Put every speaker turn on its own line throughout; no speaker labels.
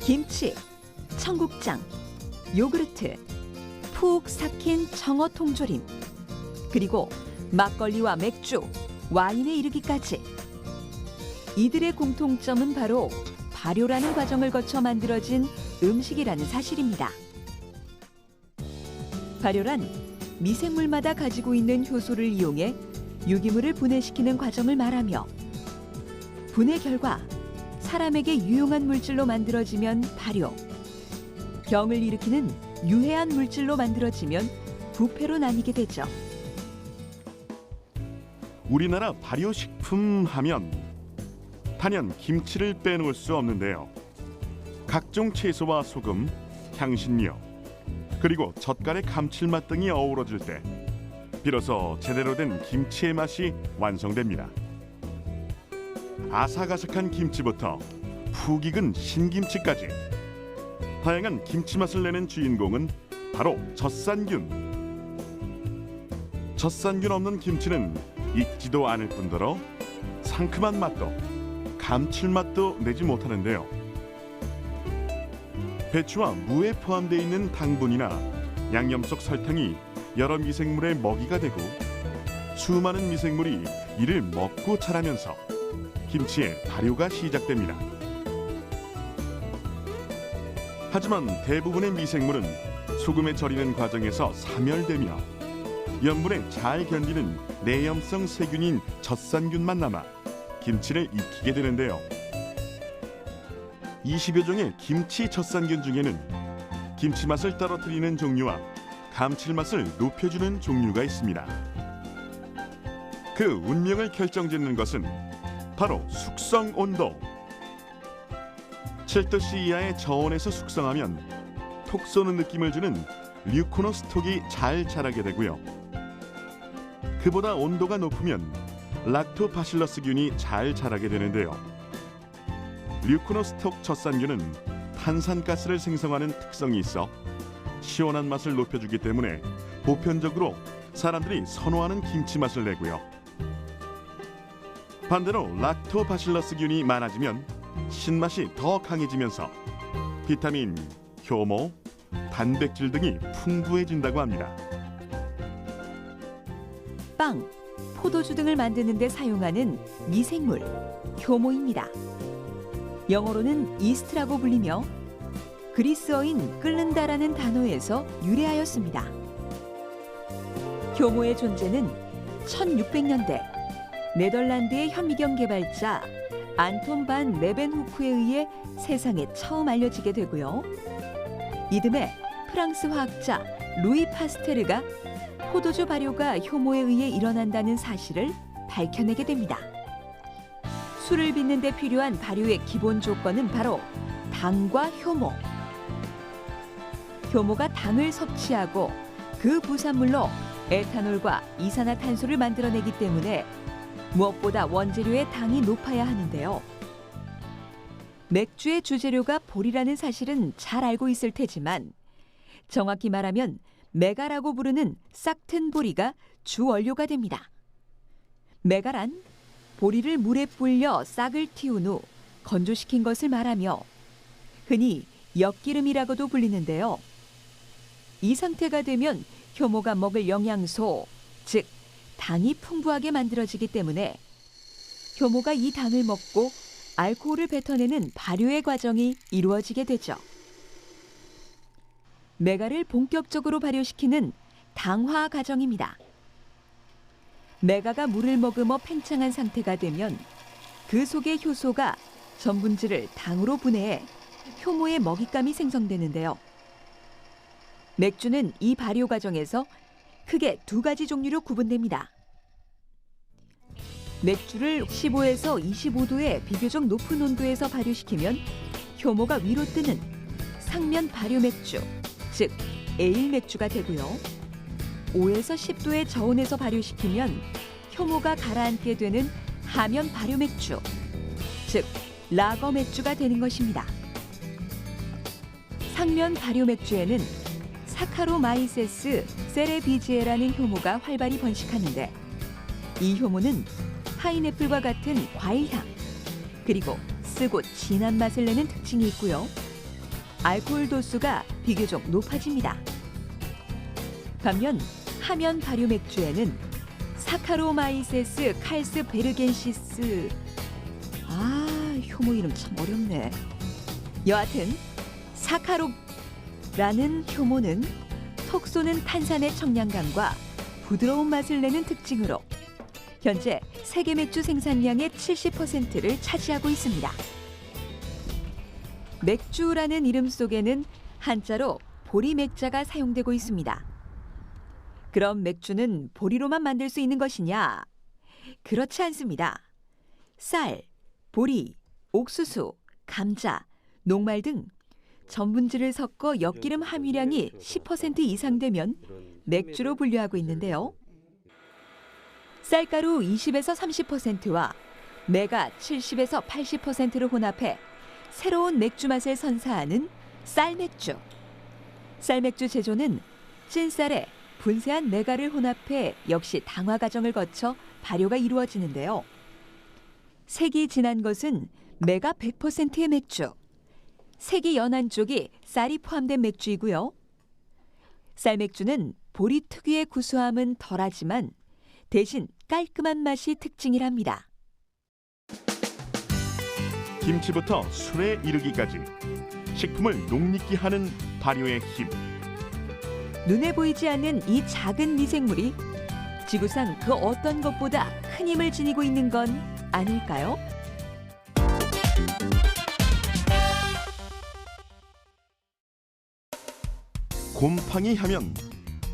김치, 청국장, 요구르트, 푹 삭힌 청어 통조림, 그리고 막걸리와 맥주, 와인에 이르기까지. 이들의 공통점은 바로 발효라는 과정을 거쳐 만들어진 음식이라는 사실입니다. 발효란 미생물마다 가지고 있는 효소를 이용해 유기물을 분해시키는 과정을 말하며, 분해 결과 사람에게 유용한 물질로 만들어지면 발효, 병을 일으키는 유해한 물질로 만들어지면 부패로 나뉘게 되죠.
우리나라 발효식품 하면 단연 김치를 빼놓을 수 없는데요. 각종 채소와 소금, 향신료, 그리고 젓갈의 감칠맛 등이 어우러질 때 비로소 제대로 된 김치의 맛이 완성됩니다. 아삭아삭한 김치부터 푹 익은 신김치까지 다양한 김치 맛을 내는 주인공은 바로 젖산균. 젖산균 없는 김치는 익지도 않을 뿐더러 상큼한 맛도 감칠맛도 내지 못하는데요. 배추와 무에 포함되어 있는 당분이나 양념 속 설탕이 여러 미생물의 먹이가 되고 수많은 미생물이 이를 먹고 자라면서 김치의 발효가 시작됩니다. 하지만 대부분의 미생물은 소금에 절이는 과정에서 사멸되며 염분에 잘 견디는 내염성 세균인 젖산균만 남아 김치를 익히게 되는데요. 20여 종의 김치 젖산균 중에는 김치 맛을 떨어뜨리는 종류와 감칠맛을 높여주는 종류가 있습니다. 그 운명을 결정짓는 것은 바로 숙성 온도. 7도씨 이하의 저온에서 숙성하면 톡 쏘는 느낌을 주는 류코노스톡이 잘 자라게 되고요. 그보다 온도가 높으면 락토바실러스균이 잘 자라게 되는데요. 류코노스톡 젖산균은 탄산가스를 생성하는 특성이 있어 시원한 맛을 높여주기 때문에 보편적으로 사람들이 선호하는 김치 맛을 내고요. 반대로 락토바실러스균이 많아지면 신맛이 더 강해지면서 비타민, 효모, 단백질 등이 풍부해진다고 합니다.
빵, 포도주 등을 만드는 데 사용하는 미생물, 효모입니다. 영어로는 이스트라고 불리며 그리스어인 끓는다라는 단어에서 유래하였습니다. 효모의 존재는 1600년대 네덜란드의 현미경 개발자 안톤 반 레벤후크에 의해 세상에 처음 알려지게 되고요. 이듬해 프랑스 화학자 루이 파스테르가 포도주 발효가 효모에 의해 일어난다는 사실을 밝혀내게 됩니다. 술을 빚는 데 필요한 발효의 기본 조건은 바로 당과 효모. 효모가 당을 섭취하고 그 부산물로 에탄올과 이산화탄소를 만들어내기 때문에 무엇보다 원재료의 당이 높아야 하는데요. 맥주의 주재료가 볼이라는 사실은 잘 알고 있을 테지만 정확히 말하면 메가라고 부르는 싹튼 보리가 주 원료가 됩니다. 메가란 보리를 물에 불려 싹을 틔운 후 건조시킨 것을 말하며 흔히 엿기름이라고도 불리는데요. 이 상태가 되면 효모가 먹을 영양소, 즉 당이 풍부하게 만들어지기 때문에 효모가 이 당을 먹고 알코올을 뱉어내는 발효의 과정이 이루어지게 되죠. 메가를 본격적으로 발효시키는 당화 과정입니다. 메가가 물을 머금어 팽창한 상태가 되면 그 속의 효소가 전분질을 당으로 분해해 효모의 먹잇감이 생성되는데요. 맥주는 이 발효 과정에서 크게 두 가지 종류로 구분됩니다. 맥주를 15에서 25도의 비교적 높은 온도에서 발효시키면 효모가 위로 뜨는 상면 발효 맥주, 즉 에일 맥주가 되고요. 5에서 10도의 저온에서 발효시키면 효모가 가라앉게 되는 하면 발효 맥주, 즉 라거 맥주가 되는 것입니다. 상면 발효 맥주에는 사카로마이세스 세레비지에라는 효모가 활발히 번식하는데 이 효모는 파인애플과 같은 과일향 그리고 쓰고 진한 맛을 내는 특징이 있고요. 알코올 도수가 비교적 높아집니다. 반면 하면 발효 맥주에는 사카로마이세스 칼스베르겐시스 효모 이름 참 어렵네. 여하튼 사카롭라는 효모는 톡 쏘는 탄산의 청량감과 부드러운 맛을 내는 특징으로 현재 세계 맥주 생산량의 70%를 차지하고 있습니다. 맥주라는 이름 속에는 한자로 보리맥자가 사용되고 있습니다. 그럼 맥주는 보리로만 만들 수 있는 것이냐? 그렇지 않습니다. 쌀, 보리, 옥수수, 감자, 녹말 등 전분질을 섞어 엿기름 함유량이 10% 이상 되면 맥주로 분류하고 있는데요. 쌀가루 20에서 30%와 메가 70에서 80%를 혼합해 새로운 맥주 맛을 선사하는 쌀맥주. 쌀맥주 제조는 찐쌀에 분쇄한 메가를 혼합해 역시 당화 과정을 거쳐 발효가 이루어지는데요. 색이 진한 것은 메가 100%의 맥주, 색이 연한 쪽이 쌀이 포함된 맥주이고요. 쌀맥주는 보리 특유의 구수함은 덜하지만 대신 깔끔한 맛이 특징이랍니다.
김치부터 술에 이르기까지 식품을 녹익게 하는 발효의 힘.
눈에 보이지 않는 이 작은 미생물이 지구상 그 어떤 것보다 큰 힘을 지니고 있는 건 아닐까요?
곰팡이 하면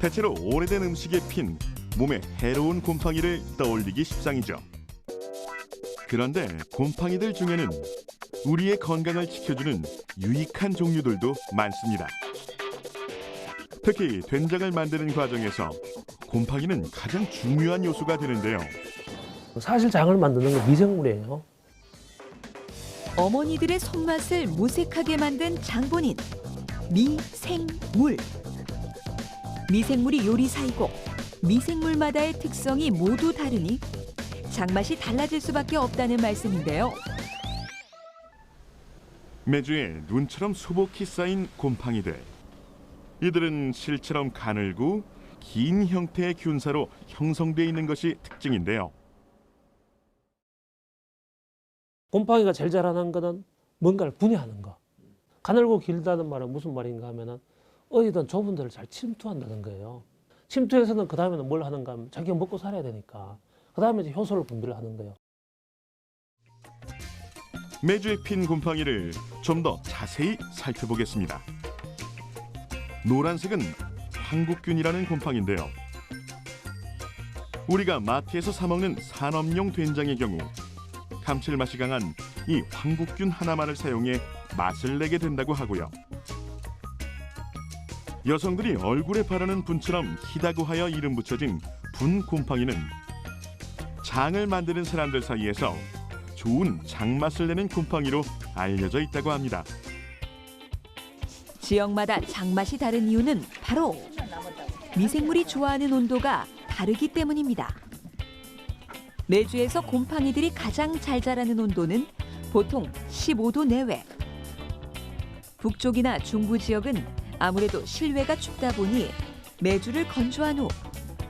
대체로 오래된 음식에 핀 몸에 해로운 곰팡이를 떠올리기 십상이죠. 그런데 곰팡이들 중에는 우리의 건강을 지켜주는 유익한 종류들도 많습니다. 특히 된장을 만드는 과정에서 곰팡이는 가장 중요한 요소가 되는데요.
사실 장을 만드는 건 미생물이에요.
어머니들의 손맛을 무색하게 만든 장본인 미생물. 미생물이 요리사이고 미생물마다의 특성이 모두 다르니 장맛이 달라질 수밖에 없다는 말씀인데요.
메주에 눈처럼 수북히 쌓인 곰팡이들. 이들은 실처럼 가늘고 긴 형태의 균사로 형성되어 있는 것이 특징인데요.
곰팡이가 제일 잘하는 거는 뭔가를 분해하는 거. 가늘고 길다는 말은 무슨 말인가 하면은 어디든 좁은 데를 잘 침투한다는 거예요. 침투해서는 그 다음에는 뭘 하는가 하면 자기가 먹고 살아야 되니까 그 다음에 이제 효소를 분비를 하는 거예요.
메주에 핀 곰팡이를 좀 더 자세히 살펴보겠습니다. 노란색은 황국균이라는 곰팡이인데요. 우리가 마트에서 사 먹는 산업용 된장의 경우 감칠맛이 강한 이 황국균 하나만을 사용해 맛을 내게 된다고 하고요. 여성들이 얼굴에 바르는 분처럼 희다고 하여 이름 붙여진 분 곰팡이는 장을 만드는 사람들 사이에서 좋은 장맛을 내는 곰팡이로 알려져 있다고 합니다.
지역마다 장맛이 다른 이유는 바로 미생물이 좋아하는 온도가 다르기 때문입니다. 메주에서 곰팡이들이 가장 잘 자라는 온도는 보통 15도 내외. 북쪽이나 중부 지역은 아무래도 실외가 춥다 보니 메주를 건조한 후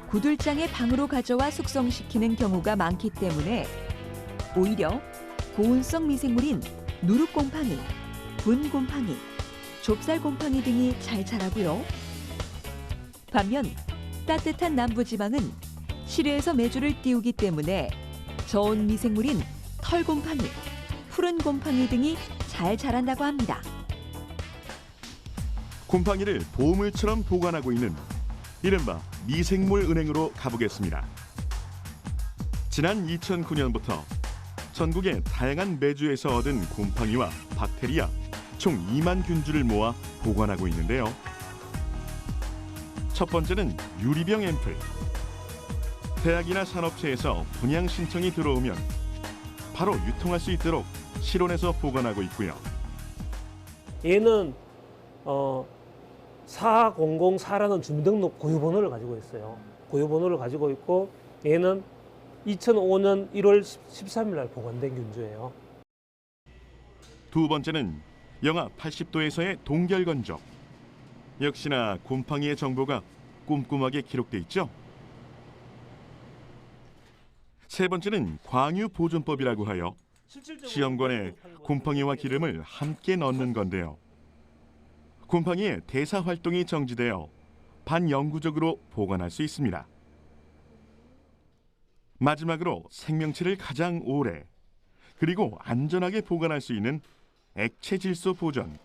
구들장의 방으로 가져와 숙성시키는 경우가 많기 때문에 오히려 고온성 미생물인 누룩곰팡이, 분곰팡이, 좁쌀곰팡이 등이 잘 자라고요. 반면 따뜻한 남부지방은 실외에서 메주를 띄우기 때문에 저온 미생물인 털곰팡이, 푸른곰팡이 등이 잘 자란다고 합니다.
곰팡이를 보물처럼 보관하고 있는 이른바 미생물은행으로 가보겠습니다. 지난 2009년부터 전국의 다양한 메주에서 얻은 곰팡이와 박테리아 총 2만 균주를 모아 보관하고 있는데요. 첫 번째는 유리병 앰플. 대학이나 산업체에서 분양 신청이 들어오면 바로 유통할 수 있도록 실온에서 보관하고 있고요.
얘는 4004라는 주민등록 고유번호를 가지고 있어요. 고유번호를 가지고 있고 얘는 2005년 1월 13일 날 보관된 균주예요.
두 번째는 영하 80도에서의 동결 건조. 역시나 곰팡이의 정보가 꼼꼼하게 기록돼 있죠. 세 번째는 광유 보존법이라고 하여 시험관에 곰팡이와 기름을 함께 넣는 건데요. 곰팡이의 대사 활동이 정지되어 반영구적으로 보관할 수 있습니다. 마지막으로 생명체를 가장 오래 그리고 안전하게 보관할 수 있는 액체 질소 보존.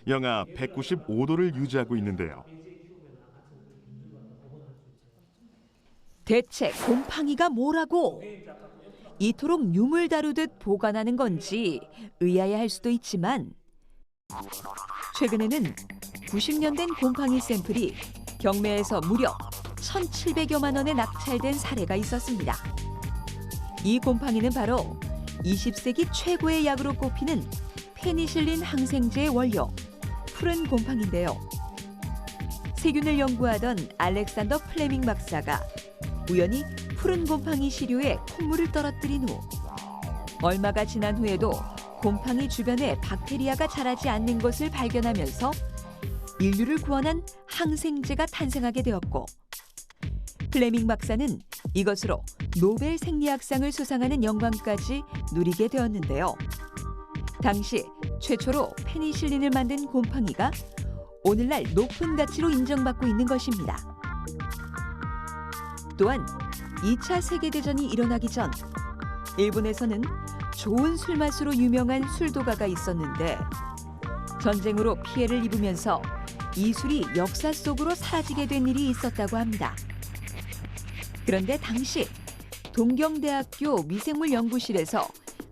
영하 195도를 유지하고 있는데요.
대체 곰팡이가 뭐라고? 이토록 유물 다루듯 보관하는 건지 의아해할 수도 있지만 최근에는 90년 된 곰팡이 샘플이 경매에서 무려 1,700여만 원에 낙찰된 사례가 있었습니다. 이 곰팡이는 바로 20세기 최고의 약으로 꼽히는 페니실린 항생제의 원료, 푸른 곰팡인데요. 세균을 연구하던 알렉산더 플레밍 박사가 우연히 푸른 곰팡이 시료에 콧물을 떨어뜨린 후 얼마가 지난 후에도 곰팡이 주변에 박테리아가 자라지 않는 것을 발견하면서 인류를 구원한 항생제가 탄생하게 되었고, 플레밍 박사는 이것으로 노벨 생리학상을 수상하는 영광까지 누리게 되었는데요. 당시 최초로 페니실린을 만든 곰팡이가 오늘날 높은 가치로 인정받고 있는 것입니다. 또한 2차 세계대전이 일어나기 전 일본에서는 좋은 술맛으로 유명한 술도가가 있었는데 전쟁으로 피해를 입으면서 이 술이 역사 속으로 사라지게 된 일이 있었다고 합니다. 그런데 당시 동경대학교 미생물 연구실에서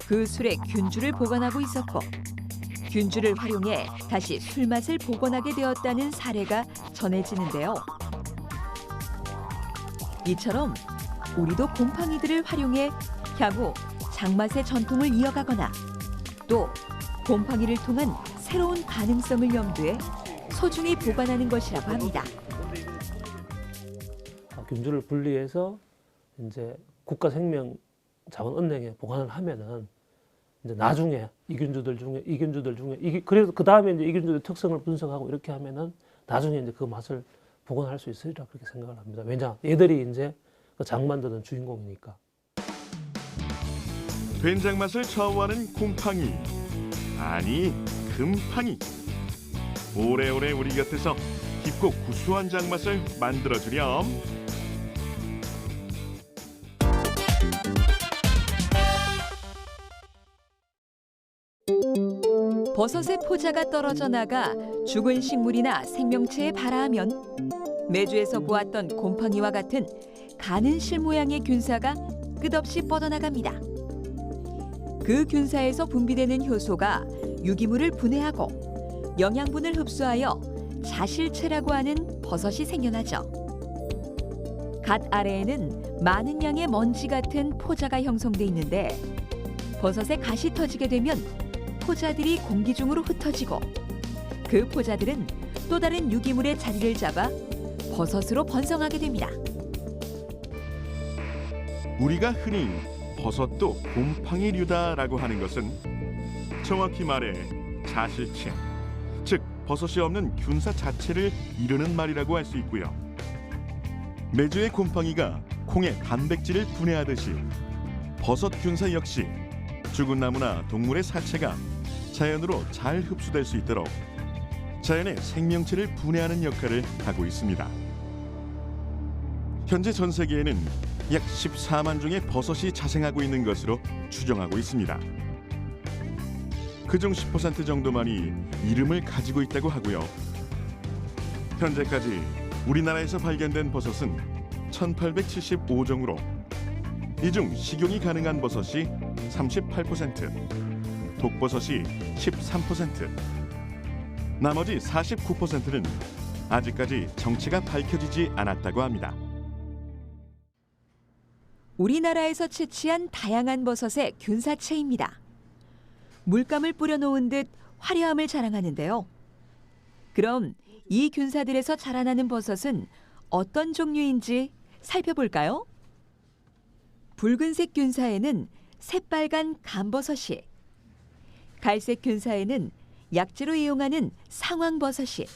그 술의 균주를 보관하고 있었고 균주를 활용해 다시 술맛을 복원하게 되었다는 사례가 전해지는데요. 이처럼 우리도 곰팡이들을 활용해 향후 장맛의 전통을 이어가거나 또 곰팡이를 통한 새로운 가능성을 염두에 소중히 보관하는 것이라고 합니다.
균주를 분리해서 이제 국가생명자원은행에 보관을 하면은 이제 나중에 이 균주들 중에 그래서 그 다음에 이제 이 균주의 특성을 분석하고 이렇게 하면은 나중에 이제 그 맛을 복원할 수 있으리라 그렇게 생각을 합니다. 왜냐 얘들이 이제 그 장 만드는 주인공이니까.
된장 맛을 좌우하는 곰팡이, 아니 금팡이. 오래오래 우리 곁에서 깊고 구수한 장맛을 만들어주렴.
버섯의 포자가 떨어져 나가 죽은 식물이나 생명체에 발하하면 매주에서 보았던 곰팡이와 같은 가는 실 모양의 균사가 끝없이 뻗어나갑니다. 그 균사에서 분비되는 효소가 유기물을 분해하고 영양분을 흡수하여 자실체라고 하는 버섯이 생겨나죠. 갓 아래에는 많은 양의 먼지 같은 포자가 형성돼 있는데 버섯에 갓이 터지게 되면 포자들이 공기 중으로 흩어지고 그 포자들은 또 다른 유기물의 자리를 잡아 버섯으로 번성하게 됩니다.
우리가 흔히 버섯도 곰팡이류다라고 하는 것은 정확히 말해 자실체, 즉 버섯이 없는 균사 자체를 이르는 말이라고 할 수 있고요. 메주의 곰팡이가 콩의 단백질을 분해하듯이 버섯 균사 역시 죽은 나무나 동물의 사체가 자연으로 잘 흡수될 수 있도록 자연의 생명체를 분해하는 역할을 하고 있습니다. 현재 전 세계에는 약 14만 종의 버섯이 자생하고 있는 것으로 추정하고 있습니다. 그중 10% 정도만이 이름을 가지고 있다고 하고요. 현재까지 우리나라에서 발견된 버섯은 1875종으로 이 중 식용이 가능한 버섯이 38%, 독버섯이 13%, 나머지 49%는 아직까지 정체가 밝혀지지 않았다고 합니다.
우리나라에서 채취한 다양한 버섯의 균사체입니다. 물감을 뿌려놓은 듯 화려함을 자랑하는데요. 그럼 이 균사들에서 자라나는 버섯은 어떤 종류인지 살펴볼까요? 붉은색 균사에는 새빨간 감버섯이, 갈색 균사에는 약재로 이용하는 상황버섯이,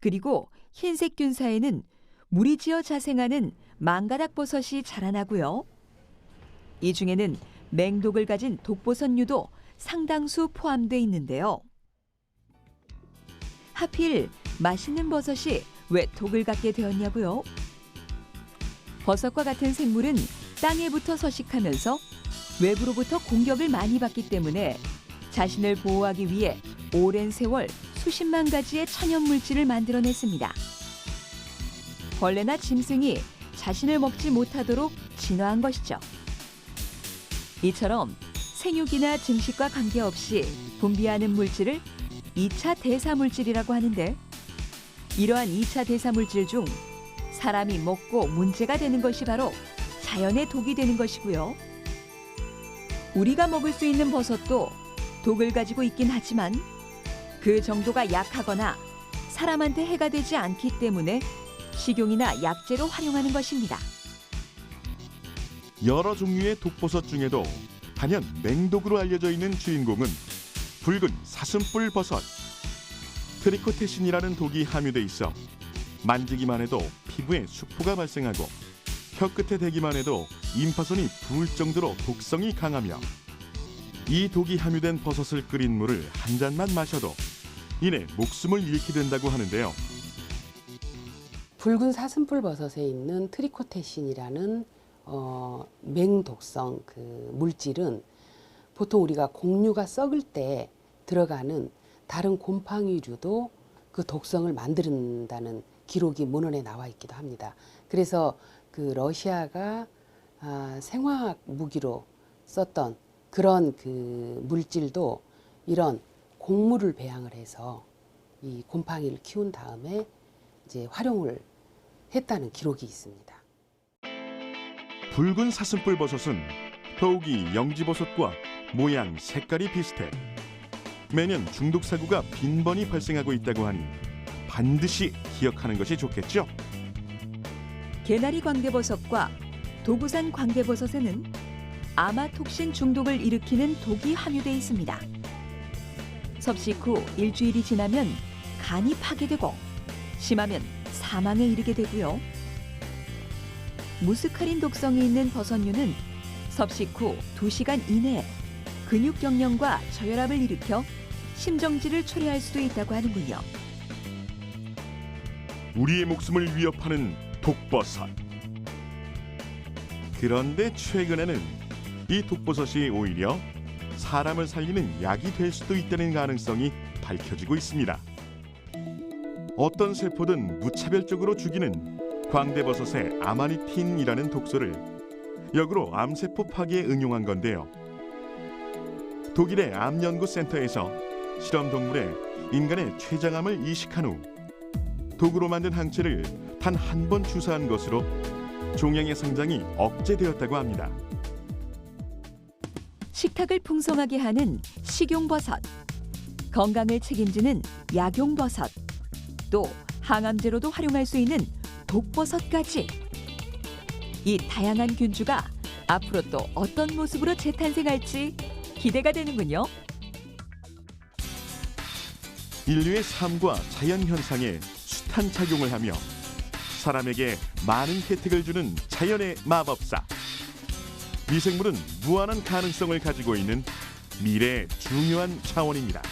그리고 흰색 균사에는 물이 지어 자생하는 망가닥버섯이 자라나고요. 이 중에는 맹독을 가진 독버섯류도 상당수 포함되어 있는데요. 하필 맛있는 버섯이 왜 독을 갖게 되었냐고요? 버섯과 같은 생물은 땅에 붙어 서식하면서 외부로부터 공격을 많이 받기 때문에 자신을 보호하기 위해 오랜 세월 수십만 가지의 천연물질을 만들어냈습니다. 벌레나 짐승이 자신을 먹지 못하도록 진화한 것이죠. 이처럼 생육이나 증식과 관계없이 분비하는 물질을 2차 대사물질이라고 하는데, 이러한 2차 대사물질 중 사람이 먹고 문제가 되는 것이 바로 자연의 독이 되는 것이고요. 우리가 먹을 수 있는 버섯도 독을 가지고 있긴 하지만 그 정도가 약하거나 사람한테 해가 되지 않기 때문에 식용이나 약재로 활용하는 것입니다.
여러 종류의 독버섯 중에도 단연 맹독으로 알려져 있는 주인공은 붉은 사슴뿔 버섯. 트리코테신이라는 독이 함유돼 있어 만지기만 해도 피부에 수포가 발생하고 혀끝에 대기만 해도 임파선이 부을 정도로 독성이 강하며, 이 독이 함유된 버섯을 끓인 물을 한 잔만 마셔도 이내 목숨을 잃게 된다고 하는데요.
붉은 사슴뿔 버섯에 있는 트리코테신이라는 맹독성 그 물질은 보통 우리가 곡류가 썩을 때 들어가는 다른 곰팡이류도 그 독성을 만든다는 기록이 문헌에 나와 있기도 합니다. 그래서 그 러시아가 생화학 무기로 썼던 그런 그 물질도 이런 곡물을 배양을 해서 이 곰팡이를 키운 다음에 이제 활용을 했다는 기록이 있습니다.
붉은 사슴뿔 버섯은 더욱이 영지버섯과 모양, 색깔이 비슷해 매년 중독 사고가 빈번히 발생하고 있다고 하니 반드시 기억하는 것이 좋겠죠.
개나리 광대버섯과 도구산 광대버섯에는 아마톡신 중독을 일으키는 독이 함유되어 있습니다. 섭식 후 일주일이 지나면 간이 파괴되고 심하면 사망에 이르게 되고요. 무스카린 독성이 있는 버섯류는 섭식 후 2시간 이내에 근육경련과 저혈압을 일으켜 심정지를 초래할 수도 있다고 하는군요.
우리의 목숨을 위협하는 독버섯. 그런데 최근에는 이 독버섯이 오히려 사람을 살리는 약이 될 수도 있다는 가능성이 밝혀지고 있습니다. 어떤 세포든 무차별적으로 죽이는 광대버섯의 아마니틴이라는 독소를 역으로 암세포 파괴에 응용한 건데요. 독일의 암연구센터에서 실험 동물에 인간의 췌장암을 이식한 후 독으로 만든 항체를 단 한 번 주사한 것으로 종양의 성장이 억제되었다고 합니다.
식탁을 풍성하게 하는 식용버섯, 건강을 책임지는 약용버섯, 또 항암제로도 활용할 수 있는 독버섯까지. 이 다양한 균주가 앞으로 또 어떤 모습으로 재탄생할지 기대가 되는군요.
인류의 삶과 자연현상에 숱한 작용을 하며 사람에게 많은 혜택을 주는 자연의 마법사. 미생물은 무한한 가능성을 가지고 있는 미래의 중요한 자원입니다.